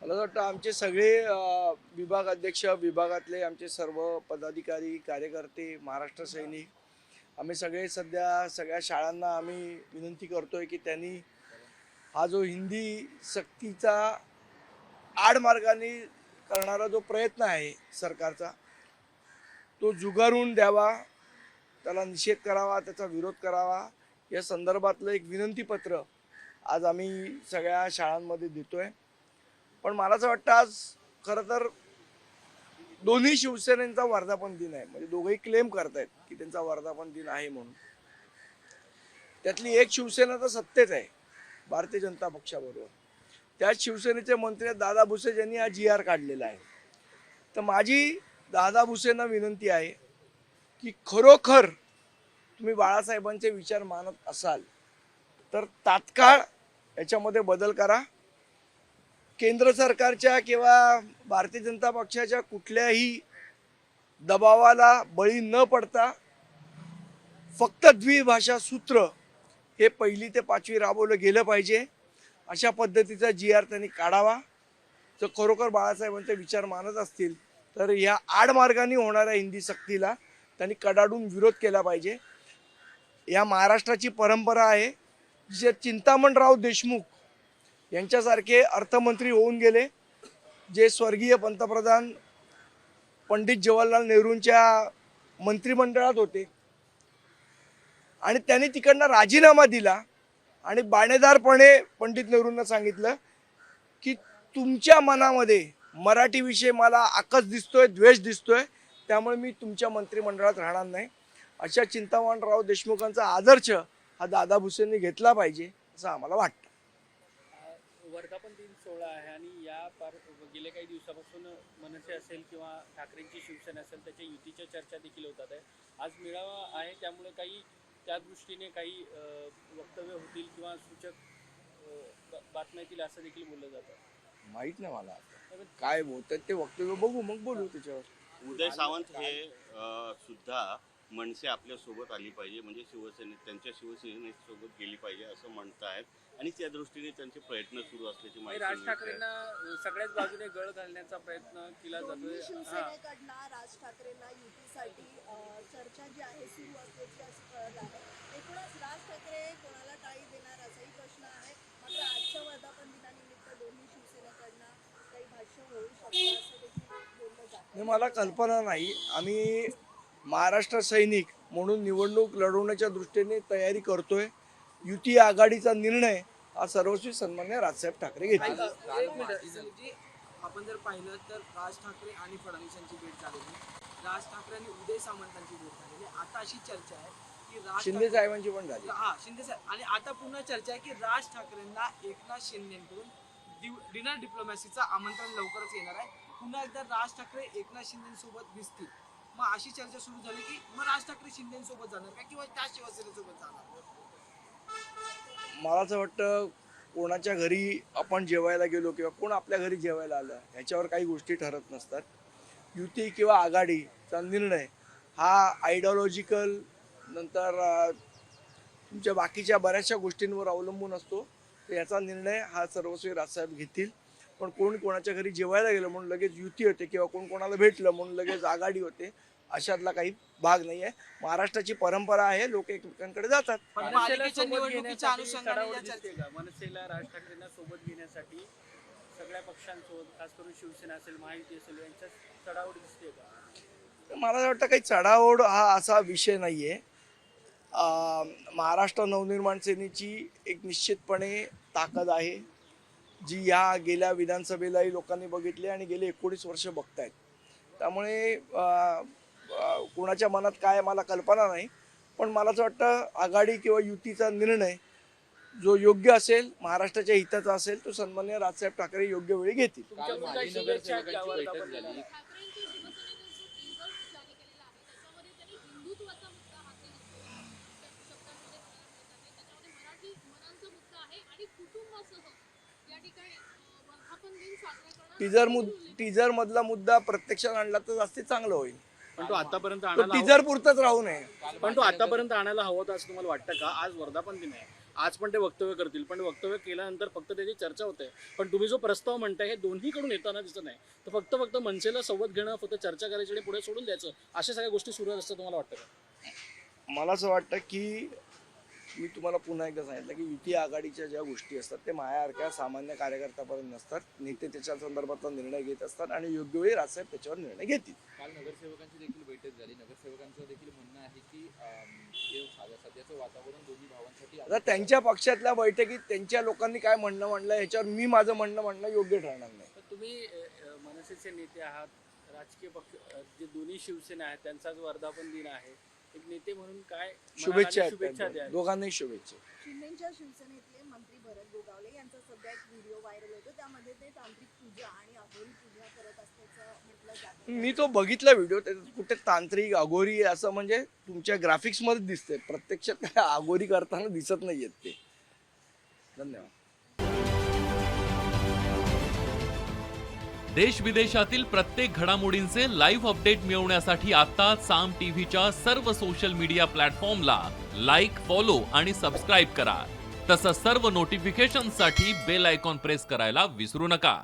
मला वाटतं आमचे सगळे विभाग अध्यक्ष, विभागातले आमचे सर्व पदाधिकारी, कार्यकर्ते, महाराष्ट्र सैनिक, आम्ही सगळे सध्या सगळ्या शाळांना आम्ही विनंती करतोय की त्यांनी हा जो हिंदी सक्तीचा आडमार्गाने करणारा जो प्रयत्न आहे सरकारचा, तो झुगारून द्यावा, त्याला निषेध करावा, त्याचा विरोध करावा. या संदर्भातलं एक विनंतीपत्र आज आम्ही सगळ्या शाळांमध्ये देतोय. पण मला असं वाटतं आज खरं तर दोन्ही शिवसेनेचा वर्धापन दिन आहे. म्हणजे दोघेही क्लेम करतायत की त्यांचा वर्धापन दिन आहे म्हणून. त्यातली एक शिवसेना तर सत्तेत आहे, भारतीय जनता पक्षाबरोबर. त्याच शिवसेनेचे मंत्री दादा भुसे यांनी हा GR काढलेला आहे. तर माझी दादा भुसेंना विनंती आहे की खरोखर तुम्ही बाळासाहेबांचे विचार मानत असाल तर तात्काळ याच्यामध्ये बदल करा. केंद्र सरकारच्या किंवा भारतीय जनता पक्षाच्या कुठल्याही दबावाला बळी न पडता फक्त द्विभाषा सूत्र हे 1ली ते 5वी राबवलं गेलं पाहिजे. अशा पद्धतीचा GR त्यांनी काढावा. जर खरोखर बाळासाहेबांचे विचार मानत असतील तर या आडमार्गाने होणाऱ्या हिंदी सक्तीला त्यांनी कडाडून विरोध केला पाहिजे. या महाराष्ट्राची परंपरा आहे, जे चिंतामणराव देशमुख यांच्यासारखे अर्थमंत्री होऊन गेले, जे स्वर्गीय पंतप्रधान पंडित जवाहरलाल नेहरूंच्या मंत्रिमंडळात होते आणि त्यांनी तिकडनं राजीनामा दिला आणि बाणेदारपणे पंडित नेहरूंना सांगितलं की तुमच्या मनामध्ये मराठीविषयी मला आकस दिसतोय, द्वेष दिसतोय, त्यामुळे मी तुमच्या मंत्रिमंडळात राहणार नाही. अशा चिंतामणराव देशमुखांचा आदर्श हा दादा भुसेंनी घेतला पाहिजे असं आम्हाला वाटतं. वर्धापन दिन सोहळा आहे आणि या गेल्या काही दिवसापासून मनसे असेल किंवा ठाकरेंची शिवसेना असेल त्याच्या युतीच्या चर्चा देखील होतात आहे. आज मेळावा आहे त्यामुळे काही त्या दृष्टीने काही वक्तव्य होतील किंवा सूचक बातम्या येतील असं देखील बोललं जातं. माहित नाही मला काय बोलतात ते, वक्तव्य बघू मग बोलू त्याच्यावर. उदय सामंत हे सुद्धा मनसे आपल्या सोबत आली पाहिजे, म्हणजे त्यांच्या शिवसेनेसोबत गेली पाहिजे असं म्हणतायत आणि त्या दृष्टीने त्यांचे प्रयत्न सुरू असल्याची माहिती. राज ठाकरेंना सगळ्याच बाजूने गळ घालण्याचा प्रयत्न केला जातोय. शिवसेनेकडनं राज ठाकरेंना युतीसाठी चर्चा जी आहे सुरू असल्याची असं कळत आहे. एकूणच राज ठाकरे कोणाला टाळी देणार असाही प्रश्न आहे. मात्र आजच्या वर्धापन दिनानिमित्त दोन्ही शिवसेनेकडनं काही भाष्य होऊ शकतं असं देखील बोललं जातं. मला कल्पना नाही. आम्ही महाराष्ट्र सैनिक म्हणून निवडणूक लढवण्याच्या दृष्टीने तयारी करतोय. युती आघाडीचा निर्णय हा सर्वस्वी सन्मान्य राजसाहेब ठाकरे घेतील. आपण जर पाहिलं तर राज ठाकरे आणि फडणवीस यांची भेट झालेली, राज ठाकरे आणि उदय सामंतांची भेट झालेली. आता अशी चर्चा आहे की शिंदे साहेबांची पण झाली. शिंदे साहेब, आणि आता पुन्हा चर्चा आहे की राज ठाकरेंना एकनाथ शिंदेकडून डिनर डिप्लोमॅसीचं आमंत्रण लवकरच येणार आहे. पुन्हा एकदा राज ठाकरे एकनाथ शिंदेसोबत दिसतील. मग अशी चर्चा सुरू झाली की मग राज ठाकरे शिंदेसोबत जाणार का किंवा त्या शिवसेनेसोबत जाणार? मला असं वाटतं कोणाच्या घरी आपण जेवायला गेलो किंवा कोण आपल्या घरी जेवायला आलं ह्याच्यावर काही गोष्टी ठरत नसतात. युती किंवा आघाडीचा निर्णय हा आयडिओलॉजिकल नंतर तुमच्या बाकीच्या बऱ्याचशा गोष्टींवर अवलंबून असतो. तर याचा निर्णय हा सर्वस्वी राजसाहेब घेतील. पण कोण कोणाच्या घरी जेवायला गेलं म्हणून लगेच युती होते किंवा कोण कोणाला भेटलं म्हणून लगेच आघाडी होते, अशातला काही भाग नाही आहे. महाराष्ट्राची परंपरा आहे, लोक एकमेकांकडे जातात. मनसेला राज ठाकरेंना सोबत घेण्यासाठी सगळ्या पक्षांसोबत, खास करून शिवसेना असेल, महायुती असेल, यांच्या चढाओढ दिसते का? मला वाटतं काही चढाओढ हा असा विषय नाहीये. महाराष्ट्र नवनिर्माण सेनेची एक निश्चितपणे ताकद आहे, जी या गेल्या विधानसभेलाही लोकांनी बघितली आणि गेले 19 वर्ष बघतायत. त्यामुळे कोणाच्या मनात काय मला कल्पना नाही. पण मला असं वाटतं आघाडी किंवा युतीचा निर्णय जो योग्य असेल, महाराष्ट्राच्या हिताचा असेल, तो सन्मान्य राजसाहेब ठाकरे योग्य वेळी घेतील. टीजर मधला मुद्दा प्रत्यक्षात आणला तर जास्त चांगलं होईल. पण तो आतापर्यंत टीजर पुरतच राहू नये. पण तो आतापर्यंत आणायला हवा होता असं तुम्हाला वाटतं का? आज वर्धापन दिन आहे, आज पण ते वक्तव्य करतील, पण वक्तव्य केल्यानंतर फक्त त्याची चर्चा होते. पण तुम्ही जो प्रस्ताव म्हणताय हे दोन्हीकडून येताना दिसत नाही. तर फक्त मनसेला संवाद घेणं, फक्त चर्चा करायची आणि पुढे सोडून द्यायचं, अशा सगळ्या गोष्टी सुरू असतात तुम्हाला वाटतं का? मला असं वाटतं की मी तुम्हाला पुन्हा एकदा सांगितलं की युती आघाडीच्या ज्या गोष्टी असतात ते माझ्यासारख्या सामान्य कार्यकर्त्यापर्यंत नसतात. नेते त्याच्या संदर्भातला निर्णय घेत असतात आणि योग्य वेळी राजसाहेब त्याच्यावर निर्णय घेतील. काल नगरसेवकांची देखील बैठक झाली. नगरसेवकांचं देखील म्हणणं आहे की जे सध्याचं वातावरण दोन्ही भावांसाठी आता त्यांच्या पक्षातल्या बैठकीत त्यांच्या लोकांनी काय म्हणणं ह्याच्यावर मी माझं म्हणणं योग्य ठरणार नाही. तर तुम्ही मनसेचे नेते आहात, राजकीय पक्ष जे दोन्ही शिवसेना आहेत त्यांचा जो वर्धापन दिन आहे, एक नेते म्हणून काय शुभेच्छा शुभेच्छा आहेत द्या. दोघांनाही शुभेच्छा. शिंदेच्या शिवसेनेतले मंत्री भरत गोगावले यांचा सध्या एक व्हिडिओ व्हायरल होतो. त्यामध्ये ते तांत्रिक पूजा आणि अघोरी पूजा करत असल्याचं म्हटलं जातं. मी तो बघितला व्हिडिओ. त्याच्यात कुठे तांत्रिक अघोरी असं म्हणजे तुमच्या ग्राफिक्स मध्ये दिसते, प्रत्यक्षात काय अघोरी करताना दिसत नाहीयेत ते. धन्यवाद. देश विदेशातील प्रत्येक घडामोडींचे लाईव्ह अपडेट मिळवण्यासाठी आता साम टीव्हीच्या सर्व सोशल मीडिया प्लॅटफॉर्मला लाईक, फॉलो आणि सबस्क्राईब करा. तसंच सर्व नोटिफिकेशनसाठी बेल आयकॉन प्रेस करायला विसरू नका.